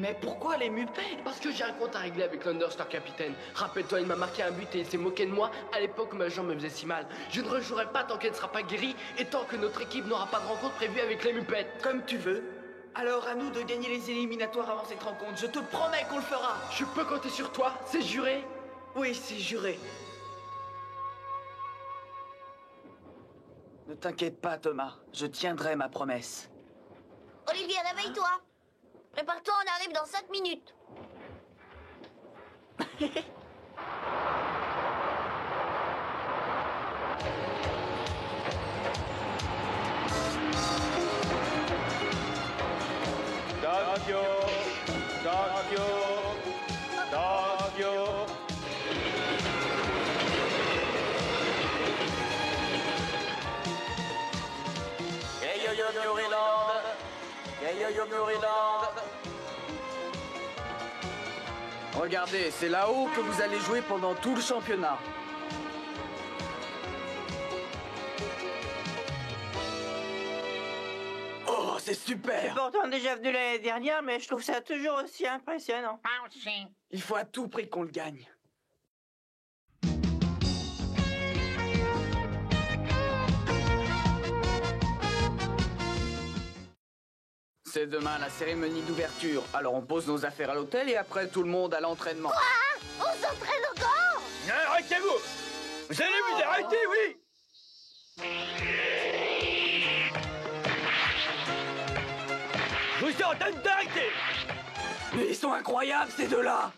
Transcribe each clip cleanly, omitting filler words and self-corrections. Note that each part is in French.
Mais pourquoi les Muppets? Parce que j'ai un compte à régler avec l'Understar Capitaine. Rappelle-toi, il m'a marqué un but et il s'est moqué de moi à l'époque où ma jambe me faisait si mal. Je ne rejouerai pas tant qu'elle ne sera pas guérie et tant que notre équipe n'aura pas de rencontre prévue avec les Muppets. Comme tu veux. Alors à nous de gagner les éliminatoires avant cette rencontre. Je te promets qu'on le fera. Je peux compter sur toi, c'est juré? Oui, c'est juré. Ne t'inquiète pas, Thomas. Je tiendrai ma promesse. Olivier, réveille-toi. Prépare-toi, on arrive dans 5 minutes. Tokyo, Tokyo, Tokyo. Hey yo yo Muriland, hey yo yo Muriland. Regardez, c'est là-haut que vous allez jouer pendant tout le championnat. Oh, c'est super! C'est pourtant déjà venu l'année dernière, mais je trouve ça toujours aussi impressionnant. Il faut à tout prix qu'on le gagne. C'est demain la cérémonie d'ouverture. Alors on pose nos affaires à l'hôtel et après tout le monde à l'entraînement. On s'entraîne encore? Arrêtez-vous! Vous allez vous arrêter, oui! Je vous ordonne d'arrêter! Mais ils sont incroyables ces deux-là!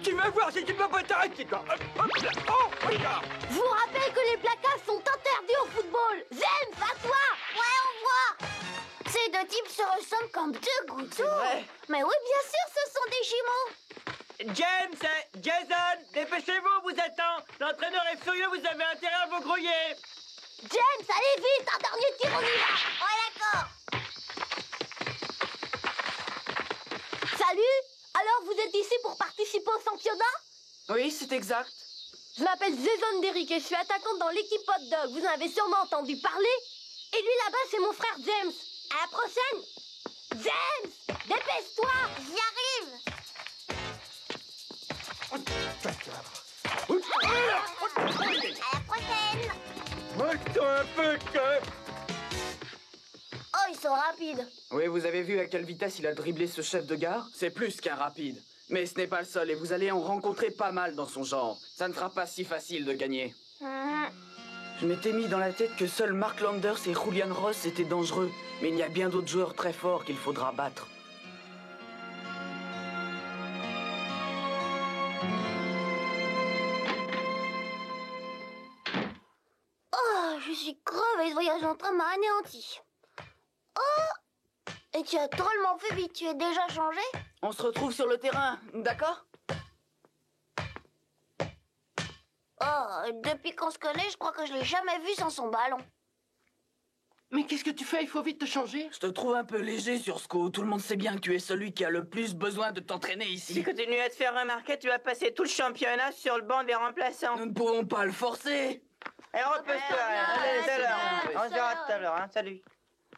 Tu vas voir si tu peux pas t'arrêter, toi! Oh, regarde! Je vous rappelle que les plaquages sont interdits au football. James, à toi. Ouais, on voit. Ces deux types se ressemblent comme deux gouttes d'eau. vrai. Mais oui, bien sûr, ce sont des jumeaux. James, Jason, dépêchez-vous, vous attend. L'entraîneur est furieux, vous avez intérêt à vous grouiller. James, allez vite, un dernier tir, on y va. Ouais, d'accord. Salut. Alors, vous êtes ici pour participer au championnat? Oui, c'est exact. Je m'appelle Jason Derrick et je suis attaquante dans l'équipe Hot Dog. Vous en avez sûrement entendu parler. Et lui là-bas, c'est mon frère James. À la prochaine. James, dépêche-toi, j'y arrive. À la prochaine. Monte-toi un peu, que... Oh, ils sont rapides. Oui, vous avez vu à quelle vitesse il a dribblé ce chef de gare? C'est plus qu'un rapide. Mais ce n'est pas le seul et vous allez en rencontrer pas mal dans son genre. Ça ne sera pas si facile de gagner. Je m'étais mis dans la tête que seuls Mark Landers et Julian Ross étaient dangereux. Mais il y a bien d'autres joueurs très forts qu'il faudra battre. Oh, je suis crevée, ce voyage en train m'a anéanti. Oh, et tu as drôlement fait vite, tu es déjà changé? On se retrouve sur le terrain, d'accord? Oh, depuis qu'on se connaît, je crois que je l'ai jamais vu sans son ballon. Mais qu'est-ce que tu fais? Il faut vite te changer. Je te trouve un peu léger sur ce coup. Tout le monde sait bien que tu es celui qui a le plus besoin de t'entraîner ici. Si tu continues à te faire remarquer, tu vas passer tout le championnat sur le banc des remplaçants. Nous ne pouvons pas le forcer. Et repose-toi, allez, tout à l'heure. On se verra tout à l'heure, hein. Salut.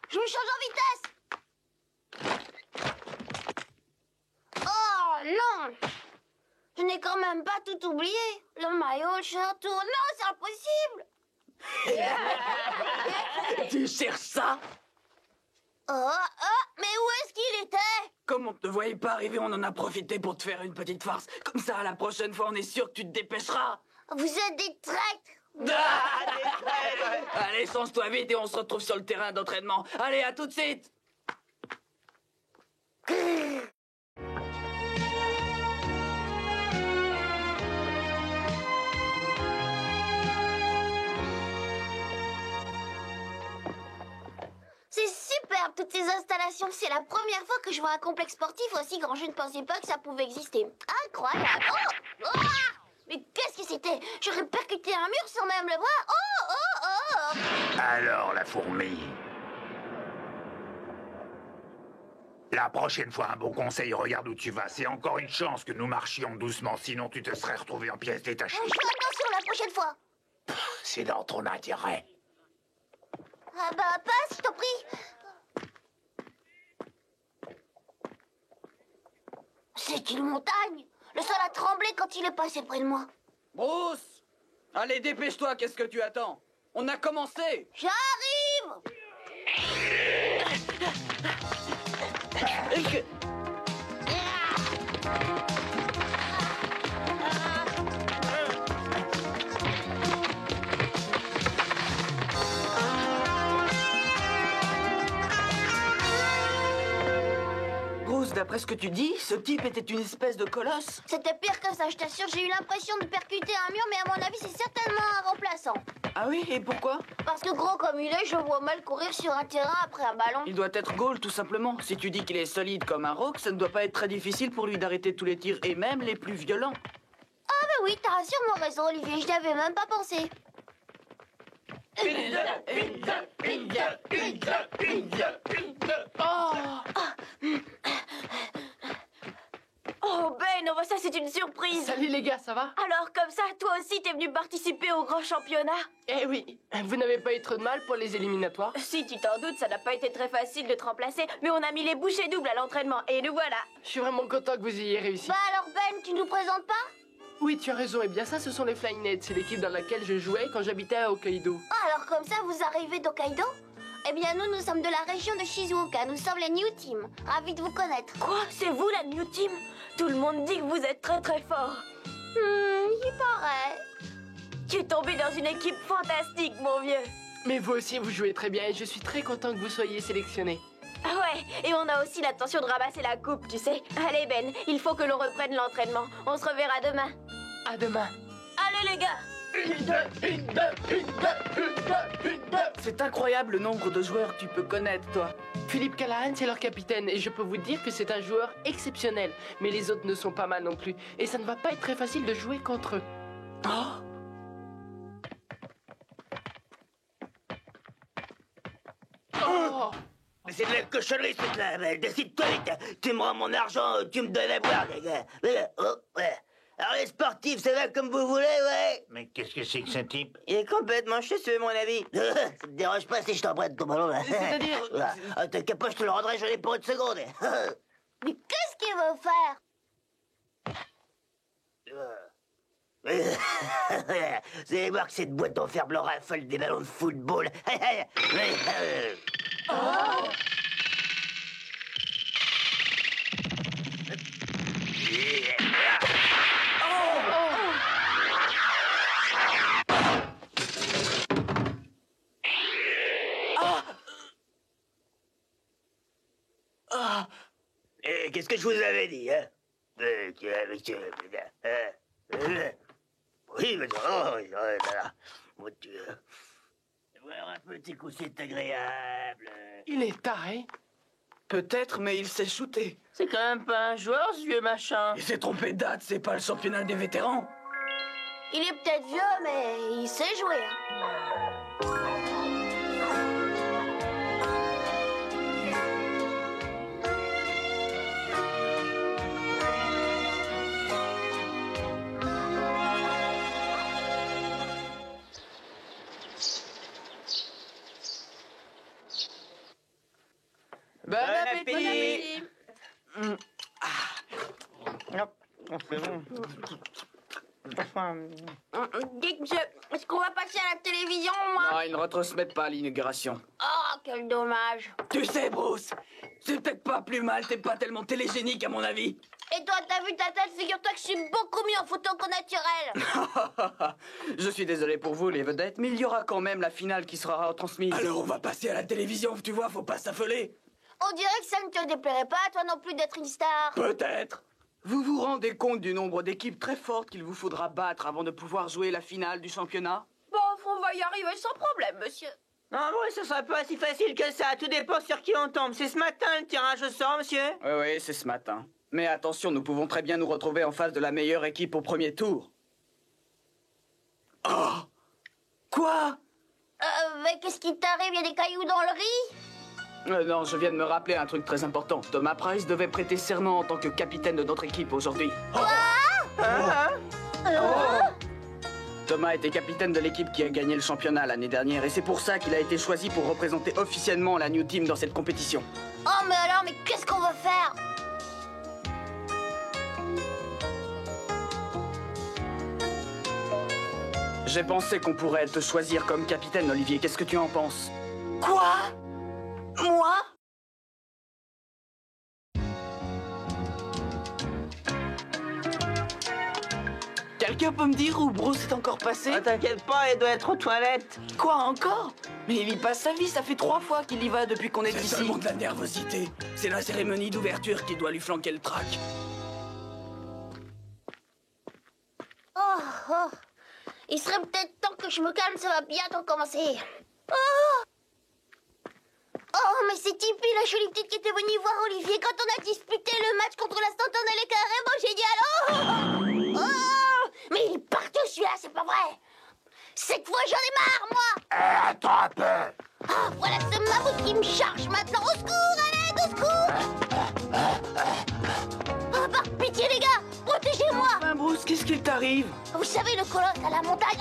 Je me change en vitesse. Oh non, je n'ai quand même pas tout oublié. Le maillot, le shirt, tout. Non, c'est impossible. Tu cherches ça? Oh, mais où est-ce qu'il était? Comme on ne te voyait pas arriver, on en a profité pour te faire une petite farce. Comme ça, la prochaine fois, on est sûr que tu te dépêcheras. Vous êtes des traîtres. Allez, change-toi vite et on se retrouve sur le terrain d'entraînement. Allez, à tout de suite. C'est superbe, toutes ces installations. C'est la première fois que je vois un complexe sportif aussi grand. Je ne pensais pas que ça pouvait exister. Incroyable. Oh, oh. Mais qu'est-ce que c'était? J'aurais percuté un mur sans même le voir. Oh, oh, oh. Alors, la fourmi. La prochaine fois, un bon conseil, regarde où tu vas. C'est encore une chance que nous marchions doucement, sinon tu te serais retrouvé en pièces détachées. Je fais attention la prochaine fois. C'est dans ton intérêt. Ah bah passe, je t'en prie. C'est une montagne. Le sol a tremblé quand il est passé près de moi. Bruce! Allez, dépêche-toi, qu'est-ce que tu attends? On a commencé! J'arrive! Bruce, d'après ce que tu dis, ce type était une espèce de colosse. C'était pire que ça, je t'assure. J'ai eu l'impression de percuter un mur, mais à mon avis, c'est certainement un remplaçant. Ah oui, et pourquoi? Parce que gros comme il est, je vois mal courir sur un terrain après un ballon. Il doit être goal, tout simplement. Si tu dis qu'il est solide comme un roc, ça ne doit pas être très difficile pour lui d'arrêter tous les tirs, et même les plus violents. Ah bah oui, t'as sûrement raison, Olivier, je n'y avais même pas pensé. Oh Ben, ça c'est une surprise. Salut les gars, ça va? Alors comme ça, toi aussi t'es venu participer au grand championnat? Eh oui, vous n'avez pas eu trop de mal pour les éliminatoires? Si tu t'en doutes, ça n'a pas été très facile de te remplacer, mais on a mis les bouchées doubles à l'entraînement, et nous voilà. Je suis vraiment content que vous ayez réussi. Bah alors Ben, tu nous présentes pas? Oui, tu as raison, et bien ça, ce sont les Flying Nets. C'est l'équipe dans laquelle je jouais quand j'habitais à Hokkaido. Ah, alors comme ça, vous arrivez d'Hokkaido? Eh bien, nous sommes de la région de Shizuoka. Nous sommes les New Team. Ravis de vous connaître. Quoi? C'est vous la New Team? Tout le monde dit que vous êtes très très fort. Il paraît. Tu es tombé dans une équipe fantastique, mon vieux. Mais vous aussi, vous jouez très bien, et je suis très content que vous soyez sélectionné. Ah ouais, et on a aussi l'intention de ramasser la coupe, tu sais. Allez Ben, il faut que l'on reprenne l'entraînement. On se reverra demain. À demain. Allez les gars! C'est incroyable le nombre de joueurs que tu peux connaître, toi. Philippe Callahan, c'est leur capitaine, et je peux vous dire que c'est un joueur exceptionnel. Mais les autres ne sont pas mal non plus, et ça ne va pas être très facile de jouer contre eux. Oh! Oh! Mais c'est de la cochonnerie, ce truc-là. Décide-toi vite. Tu me rends mon argent, tu me donnes à boire, les gars. Oh, ouais. Alors, les sportifs, ça va comme vous voulez, ouais? Mais qu'est-ce que c'est que ce type? Il est complètement chasseux, mon avis. Ça te dérange pas si je t'emprunte ton ballon, là? C'est-à-dire... T'inquiète pas, je te le rendrai, j'en ai pour une seconde. Mais qu'est-ce qu'il veut faire? Vous allez voir que cette boîte en fer blanc raffole des ballons de football. Qu'est-ce que je vous avais dit, hein? Oui, mais voilà. Voir un petit coup, c'est agréable. Il est taré. Peut-être, mais il s'est shooté. C'est quand même pas un joueur, ce vieux machin. Il s'est trompé de date, c'est pas le championnat des vétérans. Il est peut-être vieux, mais il sait jouer. Bon appétit. Dites, monsieur, est-ce qu'on va passer à la télévision, moi? Non, ils ne retransmettent pas l'inauguration. Oh, quel dommage. Tu sais, Bruce, c'est peut-être pas plus mal, t'es pas tellement télégénique à mon avis. Et toi, t'as vu ta tête? Figure-toi que je suis beaucoup mieux en photo qu'au naturel. Je suis désolé pour vous, les vedettes, mais il y aura quand même la finale qui sera retransmise. Alors on va passer à la télévision, tu vois, faut pas s'affoler. On dirait que ça ne te déplairait pas, toi non plus, d'être une star. Peut-être. Vous vous rendez compte du nombre d'équipes très fortes qu'il vous faudra battre avant de pouvoir jouer la finale du championnat? Bon, on va y arriver sans problème, monsieur. Non, oui, ce sera pas si facile que ça. Tout dépend sur qui on tombe. C'est ce matin le tirage au sort, monsieur? Oui, c'est ce matin. Mais attention, nous pouvons très bien nous retrouver en face de la meilleure équipe au premier tour. Oh! Quoi? Mais qu'est-ce qui t'arrive? Il y a des cailloux dans le riz? Non, je viens de me rappeler un truc très important. Thomas Price devait prêter serment en tant que capitaine de notre équipe aujourd'hui. Thomas était capitaine de l'équipe qui a gagné le championnat l'année dernière et c'est pour ça qu'il a été choisi pour représenter officiellement la New Team dans cette compétition. Oh, mais alors, mais qu'est-ce qu'on va faire? J'ai pensé qu'on pourrait te choisir comme capitaine, Olivier. Qu'est-ce que tu en penses? Quoi? Moi? Quelqu'un peut me dire où Bruce est encore passé? Ah, t'inquiète pas, il doit être aux toilettes. Quoi, encore? Mais il y passe sa vie, ça fait 3 fois qu'il y va depuis qu'on est ici. C'est seulement de la nervosité. C'est la cérémonie d'ouverture qui doit lui flanquer le trac. Oh. Il serait peut-être temps que je me calme, ça va bientôt commencer. Oh, mais c'est Tippy, la jolie petite qui était venue voir Olivier quand on a disputé le match contre la Sentinelle. Elle est carrément géniale. Oh, mais il est partout celui-là, c'est pas vrai. Cette fois, j'en ai marre, moi. Attends un peu. Oh, voilà ce mammouth qui me charge maintenant. Au secours, à l'aide, au secours. Oh, par pitié, les gars, protégez-moi. Ben Bruce, qu'est-ce qu'il t'arrive? Vous savez, le colosse à la montagne.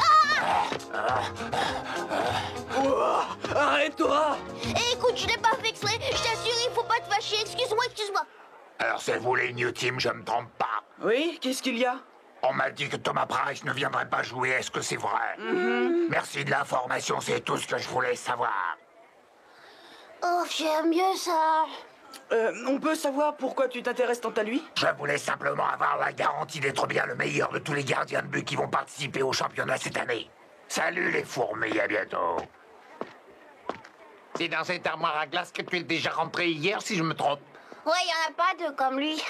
Oh, arrête-toi! Eh, écoute, je l'ai pas fait exprès. Je t'assure, il faut pas te fâcher. Excuse-moi. Alors c'est vous les New Team, je me trompe pas. Oui, qu'est-ce qu'il y a? On m'a dit que Thomas Price ne viendrait pas jouer, est-ce que c'est vrai? Merci de l'information, c'est tout ce que je voulais savoir. Oh, j'aime mieux ça. On peut savoir pourquoi tu t'intéresses tant à lui? Je voulais simplement avoir la garantie d'être bien le meilleur de tous les gardiens de but qui vont participer au championnat cette année. Salut les fourmis, à bientôt. C'est dans cette armoire à glace que tu es déjà rentré hier, si je me trompe. Ouais, y en a pas deux comme lui.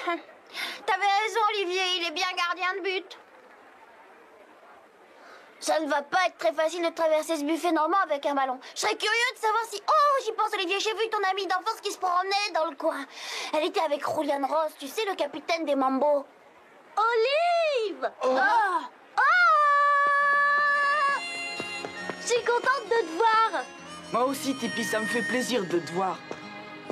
T'avais raison, Olivier, il est bien gardien de but. Ça ne va pas être très facile de traverser ce buffet normand avec un ballon. Je serais curieux de savoir si... Oh, j'y pense, Olivier, j'ai vu ton amie d'enfance qui se promenait dans le coin. Elle était avec Julian Ross, tu sais, le capitaine des Mambo. Olive! Oh. Je suis contente de te voir. Moi aussi, Tippy, ça me fait plaisir de te voir.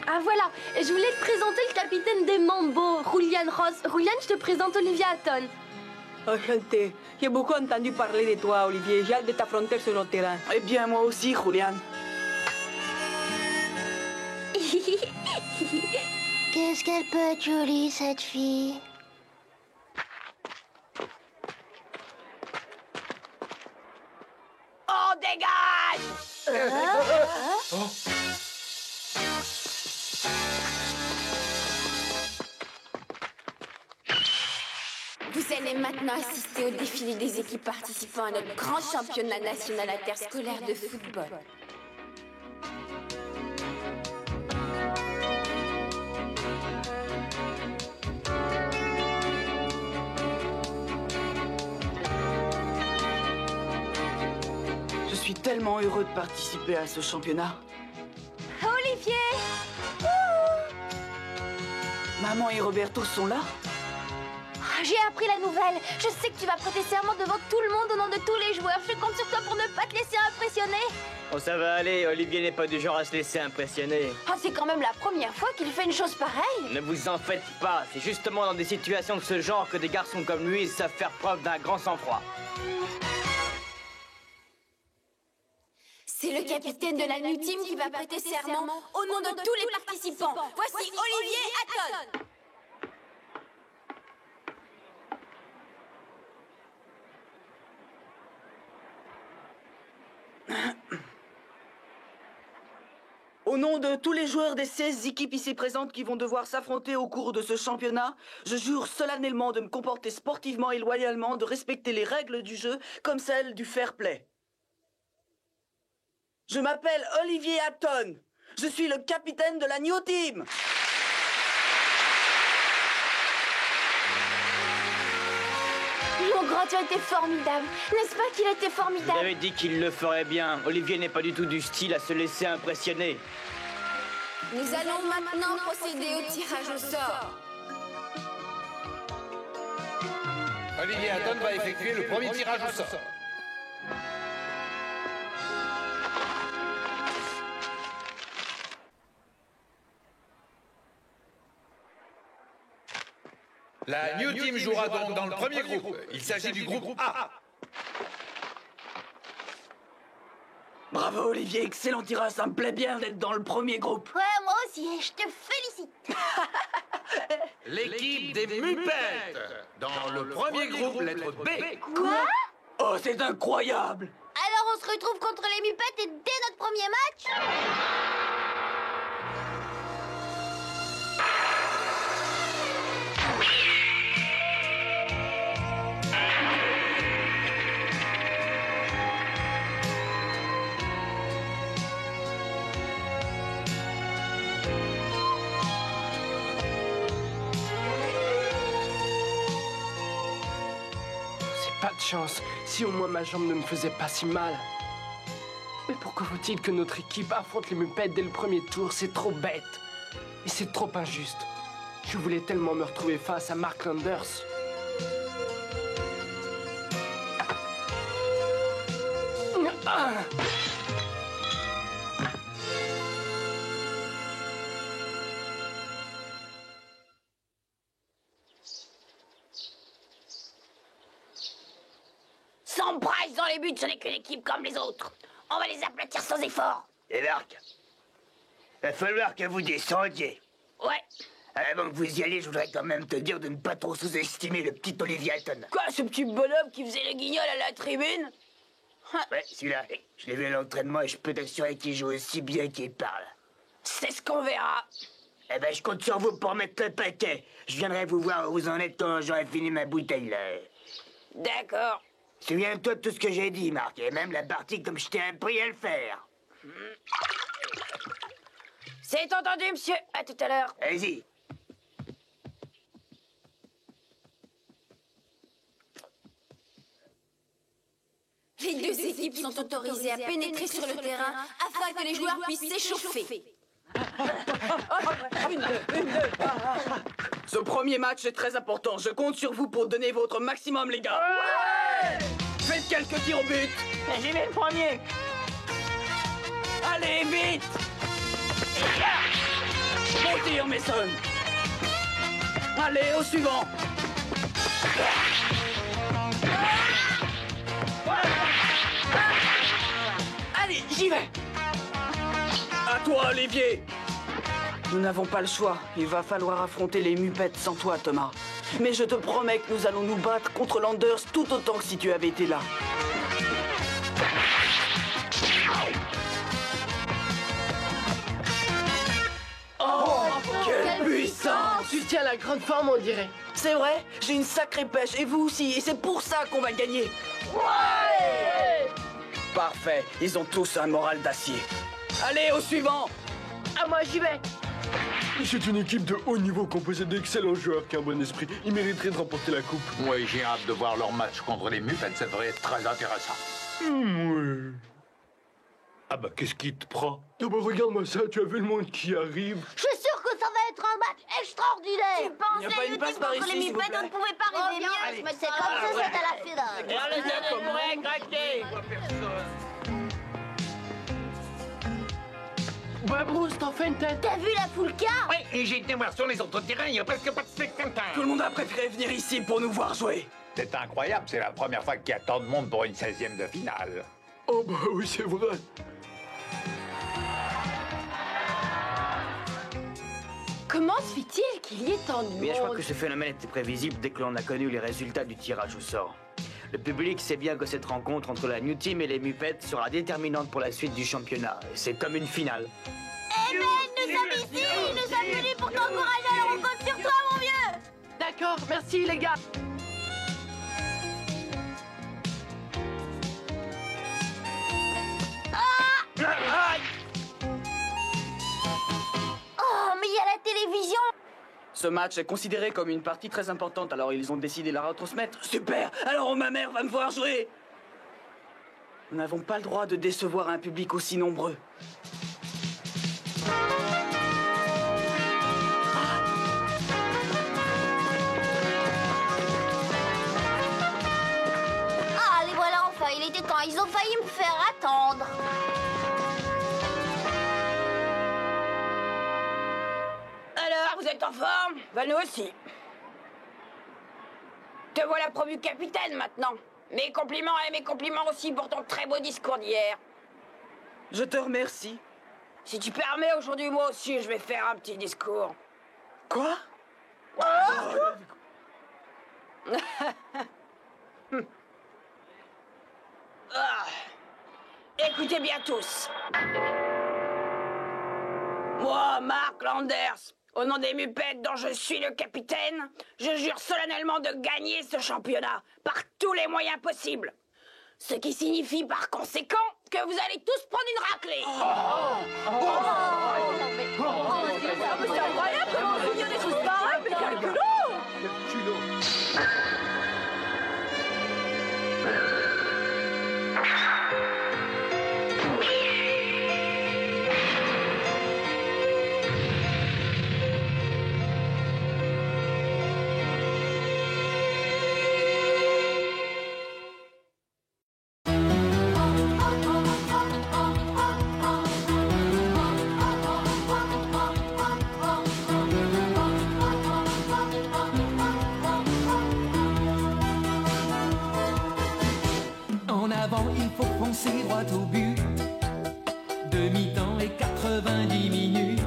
Ah voilà, je voulais te présenter le capitaine des Mambo, Julian Ross. Julian, je te présente Olivia Hatton. Enchanté. J'ai beaucoup entendu parler de toi, Olivier. J'ai hâte de t'affronter sur le terrain. Eh bien, moi aussi, Julian. Qu'est-ce qu'elle peut être jolie, cette fille. Oh, dégage! Vous allez maintenant assister au défilé des équipes participant à notre grand championnat national interscolaire de football. Je suis tellement heureux de participer à ce championnat. Olivier! Maman et Roberto sont là? J'ai appris la nouvelle. Je sais que tu vas prêter serment devant tout le monde au nom de tous les joueurs. Je compte sur toi pour ne pas te laisser impressionner. Oh, ça va aller. Olivier n'est pas du genre à se laisser impressionner. Ah, c'est quand même la première fois qu'il fait une chose pareille. Ne vous en faites pas. C'est justement dans des situations de ce genre que des garçons comme lui savent faire preuve d'un grand sang-froid. C'est le capitaine de la New Team qui va prêter serment au nom de tous les participants. Voici Olivier Hatton. Au nom de tous les joueurs des 16 équipes ici présentes qui vont devoir s'affronter au cours de ce championnat, je jure solennellement de me comporter sportivement et loyalement, de respecter les règles du jeu comme celles du fair play. Je m'appelle Olivier Hatton. Je suis le capitaine de la New Team. Mon grand, tu as été formidable. N'est-ce pas qu'il a été Vous formidable? avez dit qu'il le ferait bien. Olivier n'est pas du tout du style à se laisser impressionner. Nous allons maintenant procéder au tirage au sort. Olivier Hatton va effectuer le premier tirage au sort. La New Team jouera donc dans le premier groupe. Il s'agit du groupe A. Bravo Olivier, excellent tirage, ça me plaît bien d'être dans le premier groupe. Ouais, moi aussi, et je te félicite. L'équipe des Mupettes. Dans le premier groupe, lettre B. Quoi? Oh, c'est incroyable! Alors on se retrouve contre les Mupettes et dès notre premier match? Pas de chance, si au moins ma jambe ne me faisait pas si mal. Mais pourquoi faut-il que notre équipe affronte les Mupettes dès le premier tour? C'est trop bête. Et c'est trop injuste. Je voulais tellement me retrouver face à Mark Landers. Ah. Sans Bryce dans les buts, ce n'est qu'une équipe comme les autres. On va les aplatir sans effort. Et Marc, va falloir que vous descendiez. Ouais. Avant que vous y alliez, je voudrais quand même te dire de ne pas trop sous-estimer le petit Olivier Hatton. Quoi, ce petit bonhomme qui faisait le guignol à la tribune? Ouais, celui-là. Je l'ai vu à l'entraînement et je peux t'assurer qu'il joue aussi bien qu'il parle. C'est ce qu'on verra. Eh ben, je compte sur vous pour mettre le paquet. Je viendrai vous voir où vous en êtes quand j'aurai fini ma bouteille, là. D'accord. Souviens-toi de tout ce que j'ai dit, Marc, et même la partie comme je t'ai appris à le faire. C'est entendu, monsieur. À tout à l'heure. Vas-y. Les deux équipes sont autorisées à pénétrer sur le terrain afin que les joueurs puissent s'échauffer. Ce premier match est très important. Je compte sur vous pour donner votre maximum, les gars. Ouais! Faites quelques tirs au but. J'y vais le premier. Allez, vite! Bon tir, Mason. Allez, au suivant. Allez, j'y vais. À toi, Olivier. Nous n'avons pas le choix. Il va falloir affronter les Mupettes sans toi, Thomas. Mais je te promets que nous allons nous battre contre Landers tout autant que si tu avais été là. Oh, quelle puissance! Tu tiens la grande forme, on dirait. C'est vrai, j'ai une sacrée pêche, et vous aussi, et c'est pour ça qu'on va gagner. Ouais! Parfait, ils ont tous un moral d'acier. Allez, au suivant! Ah, moi, j'y vais. C'est une équipe de haut niveau composée d'excellents joueurs qui ont un bon esprit. Ils mériteraient de remporter la coupe. Oui, j'ai hâte de voir leur match contre les Mupettes, ça devrait être très intéressant. Ouais. Ah bah, qu'est-ce qui te prend? Oh bah, regarde-moi ça, tu as vu le monde qui arrive? Je suis sûre que ça va être un match extraordinaire. Tu penses Y a pas une passe par ici, s'il vous plaît? on ne pouvait pas rêver mieux. Mais c'est comme ça, c'est à la finale. Alors les amis, prêts, craquez. Ouais, Bruce, t'en fais une tête. T'as vu la Foulka? Oui, et j'ai été voir sur les autres terrains, il n'y a presque pas de spectateurs. Tout le monde a préféré venir ici pour nous voir jouer. C'est incroyable, c'est la première fois qu'il y a tant de monde pour une 16e de finale. Oh bah oui, c'est vrai. Comment se fait-il qu'il y ait tant de monde? Mais je crois que ce phénomène était prévisible dès que l'on a connu les résultats du tirage au sort. Le public sait bien que cette rencontre entre la New Team et les Mupettes sera déterminante pour la suite du championnat. C'est comme une finale. Eh ben, nous sommes ici. Nous sommes venus pour t'encourager. Alors on compte sur toi, mon vieux. D'accord, merci, les gars. Oh, mais il y a la télévision. Ce match est considéré comme une partie très importante, alors ils ont décidé de la retransmettre. Super! Alors ma mère va me voir jouer! Nous n'avons pas le droit de décevoir un public aussi nombreux. Ah, les voilà enfin. Il était temps. Ils ont failli me faire attendre. Alors, vous êtes en forme? Ben, nous aussi. Te voilà promu capitaine maintenant. Mes compliments et mes compliments aussi pour ton très beau discours d'hier. Je te remercie. Si tu permets, aujourd'hui, moi aussi, je vais faire un petit discours. Quoi? Écoutez bien tous. Moi, Mark Landers, au nom des Muppets dont je suis le capitaine, je jure solennellement de gagner ce championnat par tous les moyens possibles. Ce qui signifie par conséquent que vous allez tous prendre une raclée. Mais c'est incroyable comment on se souvient des choses pareilles, mais quel culot! Il faut foncer droit au but. Demi-temps et 90 minutes,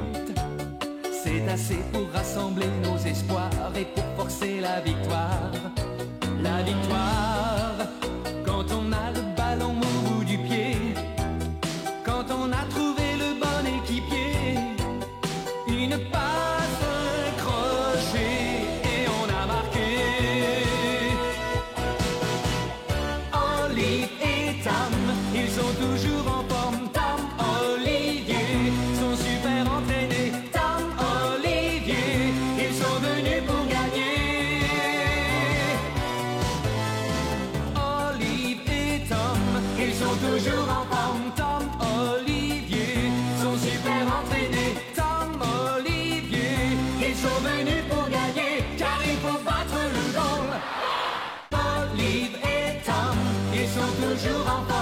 c'est assez pour rassembler nos espoirs et pour forcer la victoire. La victoire, quand on a le ballon au bout du pied, quand on a trouvé le bon équipier, une passe, un crochet et on a marqué. Olive et Tam, ils sont toujours en forme. Tam, Olivier, sont super entraînés. Tam, Olivier, ils sont venus pour gagner. Olive et Tom, ils sont toujours en forme. Tom, Olivier, sont super entraînés. Tom, Olivier, ils sont venus pour gagner, car il faut battre le goal. Olive et Tom, ils sont toujours en forme.